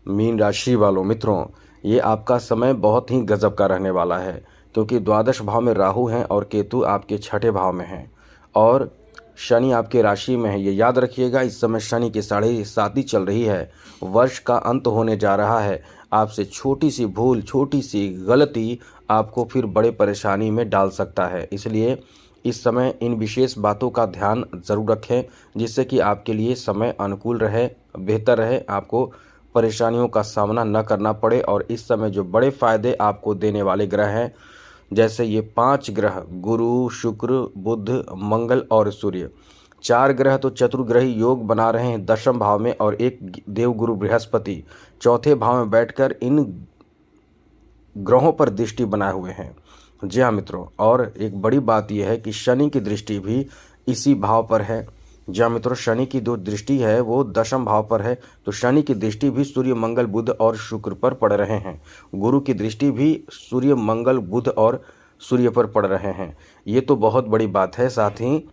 Mean राशि वालों मित्रों, ये आपका समय बहुत ही गजब का रहने वाला है, क्योंकि द्वादश भाव में राहु हैं और केतु आपके छठे भाव में हैं और शनि आपके राशि में है। ये याद रखिएगा, इस समय शनि की 7.5 चल रही है। वर्ष का अंत होने जा रहा है। आपसे छोटी सी भूल, छोटी सी गलती आपको फिर बड़े परेशानी में डाल सकता है। इसलिए इस समय इन विशेष बातों का ध्यान ज़रूर रखें, जिससे कि आपके लिए समय अनुकूल रहे, बेहतर रहे, आपको परेशानियों का सामना न करना पड़े। और इस समय जो बड़े फायदे आपको देने वाले ग्रह हैं, जैसे ये 5 ग्रह गुरु, शुक्र, बुध, मंगल और सूर्य, 4 ग्रह तो चतुर्ग्रही योग बना रहे हैं 10वें भाव में, और एक देवगुरु बृहस्पति चौथे भाव में बैठकर इन ग्रहों पर दृष्टि बनाए हुए हैं। जी हाँ मित्रों, और एक बड़ी बात यह है कि शनि की दृष्टि भी इसी भाव पर है। जी हाँ मित्रों, शनि की जो दृष्टि है वो 10वें भाव पर है, तो शनि की दृष्टि भी सूर्य, मंगल, बुध और शुक्र पर पड़ रहे हैं। गुरु की दृष्टि भी सूर्य, मंगल, बुध और सूर्य पर पड़ रहे हैं। ये तो बहुत बड़ी बात है। साथ ही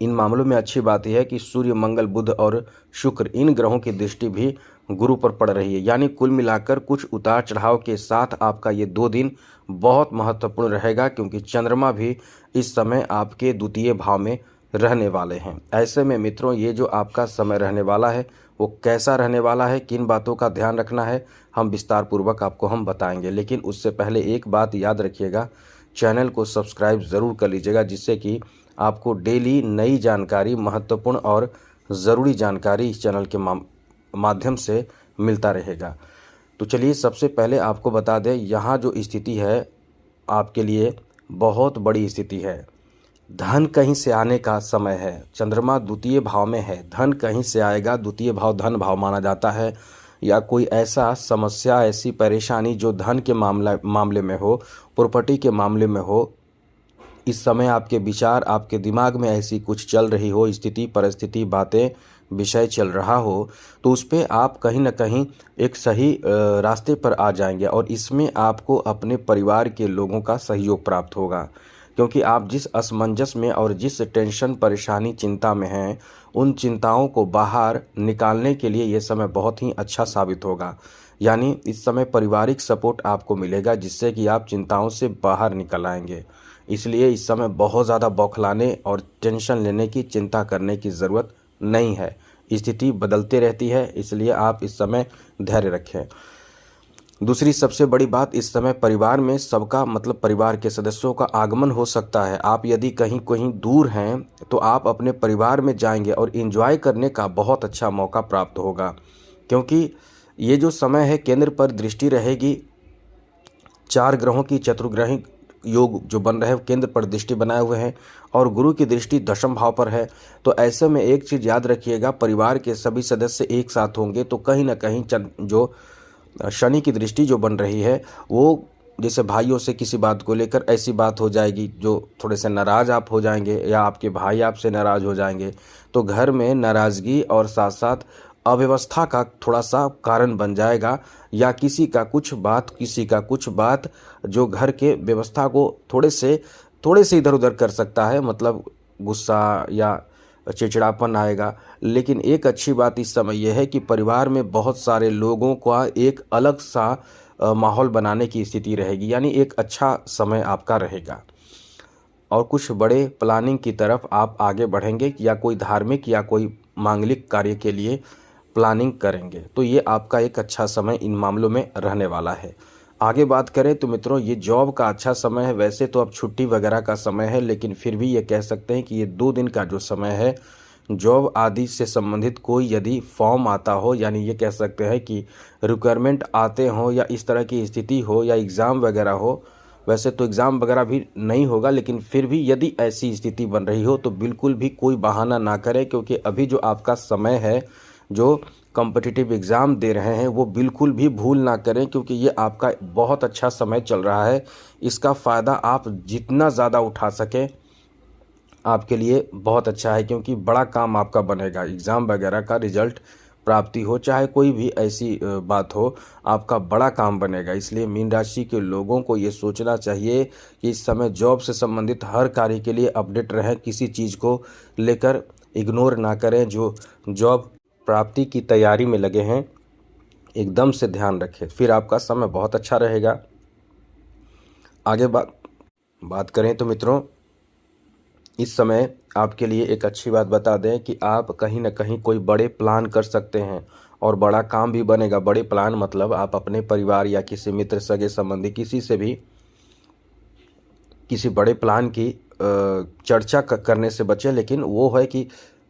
इन मामलों में अच्छी बात यह है कि सूर्य, मंगल, बुध और शुक्र, इन ग्रहों की दृष्टि भी गुरु पर पड़ रही है। यानी कुल मिलाकर कुछ उतार चढ़ाव के साथ आपका ये 2 दिन बहुत महत्वपूर्ण रहेगा, क्योंकि चंद्रमा भी इस समय आपके द्वितीय भाव में रहने वाले हैं। ऐसे में मित्रों, ये जो आपका समय रहने वाला है वो कैसा रहने वाला है, किन बातों का ध्यान रखना है, हम विस्तार पूर्वक आपको बताएंगे। लेकिन उससे पहले एक बात याद रखिएगा, चैनल को सब्सक्राइब ज़रूर कर लीजिएगा, जिससे कि आपको डेली नई जानकारी, महत्वपूर्ण और ज़रूरी जानकारी इस चैनल के माध्यम से मिलता रहेगा। तो चलिए सबसे पहले आपको बता दें, यहाँ जो स्थिति है आपके लिए बहुत बड़ी स्थिति है। धन कहीं से आने का समय है। चंद्रमा द्वितीय भाव में है, धन कहीं से आएगा। द्वितीय भाव धन भाव माना जाता है। या कोई ऐसा समस्या, ऐसी परेशानी जो धन के मामले में हो, प्रॉपर्टी के मामले में हो, इस समय आपके विचार, आपके दिमाग में ऐसी कुछ चल रही हो, स्थिति, परिस्थिति, बातें, विषय चल रहा हो, तो उस पर आप कहीं ना कहीं एक सही रास्ते पर आ जाएंगे। और इसमें आपको अपने परिवार के लोगों का सहयोग प्राप्त होगा, क्योंकि आप जिस असमंजस में और जिस टेंशन, परेशानी, चिंता में हैं, उन चिंताओं को बाहर निकालने के लिए ये समय बहुत ही अच्छा साबित होगा। यानी इस समय पारिवारिक सपोर्ट आपको मिलेगा, जिससे कि आप चिंताओं से बाहर निकल आएंगे। इसलिए इस समय बहुत ज़्यादा बौखलाने और टेंशन लेने की, चिंता करने की ज़रूरत नहीं है। स्थिति बदलते रहती है, इसलिए आप इस समय धैर्य रखें। दूसरी सबसे बड़ी बात, इस समय परिवार में सबका, मतलब परिवार के सदस्यों का आगमन हो सकता है। आप यदि कहीं कहीं दूर हैं तो आप अपने परिवार में जाएंगे और एंजॉय करने का बहुत अच्छा मौका प्राप्त होगा, क्योंकि ये जो समय है केंद्र पर दृष्टि रहेगी। 4 ग्रहों की चतुर्ग्रही योग जो बन रहे हैं केंद्र पर दृष्टि बनाए हुए हैं, और गुरु की दृष्टि 10वें भाव पर है। तो ऐसे में एक चीज़ याद रखिएगा, परिवार के सभी सदस्य एक साथ होंगे तो कहीं ना कहीं जो शनि की दृष्टि जो बन रही है, वो जैसे भाइयों से किसी बात को लेकर ऐसी बात हो जाएगी जो थोड़े से नाराज़ आप हो जाएंगे, या आपके भाई आपसे नाराज़ हो जाएंगे, तो घर में नाराज़गी और साथ साथ अव्यवस्था का थोड़ा सा कारण बन जाएगा। या किसी का कुछ बात जो घर के व्यवस्था को थोड़े से इधर उधर कर सकता है, मतलब गुस्सा या चिड़चिड़ापन आएगा। लेकिन एक अच्छी बात इस समय यह है कि परिवार में बहुत सारे लोगों का एक अलग सा माहौल बनाने की स्थिति रहेगी। यानी एक अच्छा समय आपका रहेगा, और कुछ बड़े प्लानिंग की तरफ आप आगे बढ़ेंगे, या कोई धार्मिक या कोई मांगलिक कार्य के लिए प्लानिंग करेंगे। तो ये आपका एक अच्छा समय इन मामलों में रहने वाला है। आगे बात करें तो मित्रों, ये जॉब का अच्छा समय है। वैसे तो अब छुट्टी वगैरह का समय है, लेकिन फिर भी ये कह सकते हैं कि ये 2 दिन का जो समय है, जॉब आदि से संबंधित कोई यदि फॉर्म आता हो, यानी ये कह सकते हैं कि रिक्वायरमेंट आते हों, या इस तरह की स्थिति हो, या एग्ज़ाम वगैरह हो। वैसे तो एग्ज़ाम वगैरह भी नहीं होगा, लेकिन फिर भी यदि ऐसी स्थिति बन रही हो तो बिल्कुल भी कोई बहाना ना करें, क्योंकि अभी जो आपका समय है, जो कॉम्पिटिटिव एग्ज़ाम दे रहे हैं, वो बिल्कुल भी भूल ना करें, क्योंकि ये आपका बहुत अच्छा समय चल रहा है। इसका फ़ायदा आप जितना ज़्यादा उठा सकें आपके लिए बहुत अच्छा है, क्योंकि बड़ा काम आपका बनेगा। एग्ज़ाम वगैरह का रिजल्ट प्राप्ति हो, चाहे कोई भी ऐसी बात हो, आपका बड़ा काम बनेगा। इसलिए मीन राशि के लोगों को ये सोचना चाहिए कि इस समय जॉब से संबंधित हर कार्य के लिए अपडेट रहें, किसी चीज़ को लेकर इग्नोर ना करें। जो जॉब प्राप्ति की तैयारी में लगे हैं एकदम से ध्यान रखें, फिर आपका समय बहुत अच्छा रहेगा। आगे बात करें तो मित्रों, इस समय आपके लिए एक अच्छी बात बता दें कि आप कहीं ना कहीं कोई बड़े प्लान कर सकते हैं और बड़ा काम भी बनेगा। बड़े प्लान मतलब आप अपने परिवार या किसी मित्र, सगे संबंधी, किसी से भी किसी बड़े प्लान की चर्चा करने से बचें। लेकिन वो है कि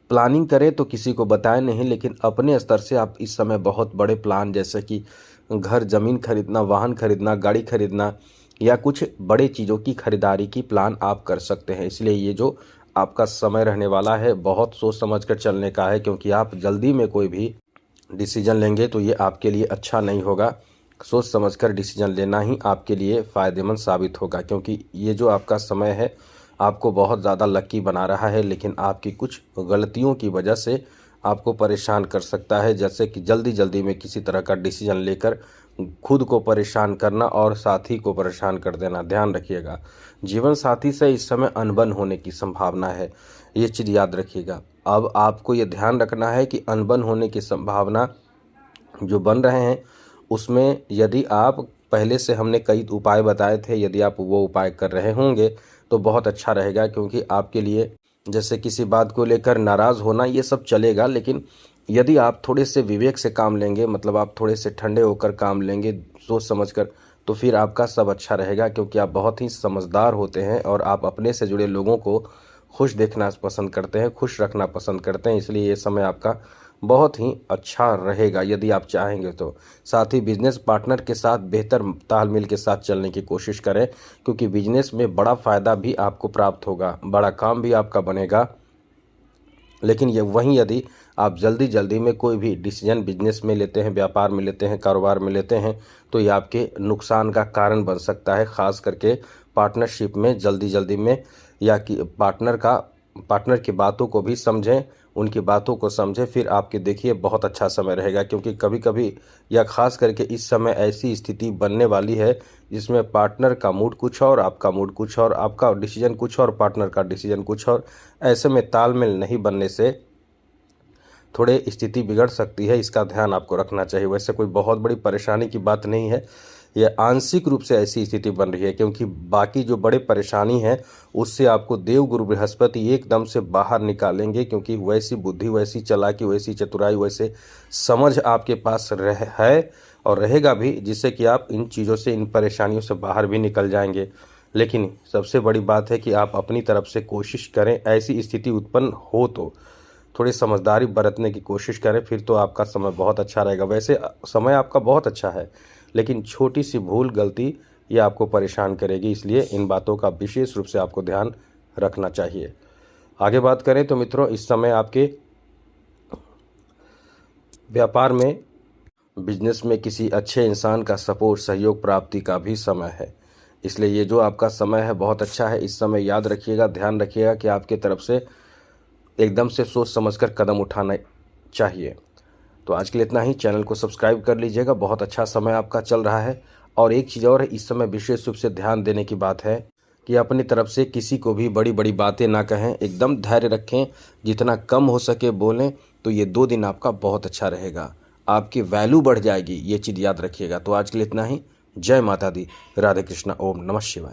प्लानिंग करें तो किसी को बताएं नहीं, लेकिन अपने स्तर से आप इस समय बहुत बड़े प्लान, जैसे कि घर ज़मीन खरीदना, वाहन खरीदना, गाड़ी खरीदना या कुछ बड़े चीज़ों की खरीदारी की प्लान आप कर सकते हैं। इसलिए ये जो आपका समय रहने वाला है बहुत सोच समझ कर चलने का है, क्योंकि आप जल्दी में कोई भी डिसीजन लेंगे तो ये आपके लिए अच्छा नहीं होगा। सोच समझकर डिसीजन लेना ही आपके लिए फ़ायदेमंद साबित होगा, क्योंकि ये जो आपका समय है आपको बहुत ज़्यादा लकी बना रहा है, लेकिन आपकी कुछ गलतियों की वजह से आपको परेशान कर सकता है। जैसे कि जल्दी जल्दी में किसी तरह का डिसीजन लेकर खुद को परेशान करना और साथी को परेशान कर देना। ध्यान रखिएगा, जीवन साथी से इस समय अनबन होने की संभावना है, ये चीज़ याद रखिएगा। अब आपको ये ध्यान रखना है कि अनबन होने की संभावना जो बन रहे हैं उसमें यदि आप पहले से हमने कई उपाय बताए थे, यदि आप वो उपाय कर रहे होंगे तो बहुत अच्छा रहेगा। क्योंकि आपके लिए जैसे किसी बात को लेकर नाराज़ होना ये सब चलेगा, लेकिन यदि आप थोड़े से विवेक से काम लेंगे, मतलब आप थोड़े से ठंडे होकर काम लेंगे सोच समझकर, तो फिर आपका सब अच्छा रहेगा। क्योंकि आप बहुत ही समझदार होते हैं और आप अपने से जुड़े लोगों को खुश देखना पसंद करते हैं, खुश रखना पसंद करते हैं। इसलिए ये समय आपका बहुत ही अच्छा रहेगा यदि आप चाहेंगे तो। साथ ही बिजनेस पार्टनर के साथ बेहतर तालमेल के साथ चलने की कोशिश करें, क्योंकि बिजनेस में बड़ा फ़ायदा भी आपको प्राप्त होगा, बड़ा काम भी आपका बनेगा। लेकिन ये वहीं यदि आप जल्दी जल्दी में कोई भी डिसीजन बिजनेस में लेते हैं, व्यापार में लेते हैं, कारोबार में लेते हैं, तो ये आपके नुकसान का कारण बन सकता है। ख़ास करके पार्टनरशिप में जल्दी जल्दी में, या कि पार्टनर की बातों को भी समझें, उनकी बातों को समझें, फिर आपके देखिए बहुत अच्छा समय रहेगा। क्योंकि कभी कभी या ख़ास करके इस समय ऐसी स्थिति बनने वाली है जिसमें पार्टनर का मूड कुछ और, आपका मूड कुछ और, आपका डिसीजन कुछ और, पार्टनर का डिसीजन कुछ और। ऐसे में तालमेल नहीं बनने से थोड़े स्थिति बिगड़ सकती है, इसका ध्यान आपको रखना चाहिए। वैसे कोई बहुत बड़ी परेशानी की बात नहीं है, यह आंशिक रूप से ऐसी स्थिति बन रही है, क्योंकि बाकी जो बड़े परेशानी है उससे आपको देव गुरु बृहस्पति एकदम से बाहर निकालेंगे। क्योंकि वैसी बुद्धि, वैसी चालाकी, वैसी चतुराई, वैसे समझ आपके पास है और रहेगा भी, जिससे कि आप इन चीज़ों से, इन परेशानियों से बाहर भी निकल जाएंगे। लेकिन सबसे बड़ी बात है कि आप अपनी तरफ से कोशिश करें, ऐसी स्थिति उत्पन्न हो तो थोड़ी समझदारी बरतने की कोशिश करें, फिर तो आपका समय बहुत अच्छा रहेगा। वैसे समय आपका बहुत अच्छा है, लेकिन छोटी सी भूल, गलती ये आपको परेशान करेगी। इसलिए इन बातों का विशेष रूप से आपको ध्यान रखना चाहिए। आगे बात करें तो मित्रों, इस समय आपके व्यापार में, बिजनेस में किसी अच्छे इंसान का सपोर्ट, सहयोग प्राप्ति का भी समय है। इसलिए ये जो आपका समय है बहुत अच्छा है। इस समय याद रखिएगा, ध्यान रखिएगा कि आपके तरफ से एकदम से सोच समझकर कदम उठाना चाहिए। तो आज के लिए इतना ही। चैनल को सब्सक्राइब कर लीजिएगा, बहुत अच्छा समय आपका चल रहा है। और एक चीज़ और है, इस समय विशेष रूप से ध्यान देने की बात है कि अपनी तरफ से किसी को भी बड़ी बड़ी बातें ना कहें, एकदम धैर्य रखें, जितना कम हो सके बोलें। तो ये 2 दिन आपका बहुत अच्छा रहेगा, आपकी वैल्यू बढ़ जाएगी, ये चीज़ याद रखिएगा। तो आज के लिए इतना ही। जय माता दी, राधे कृष्णा, ओम नमः शिवाय।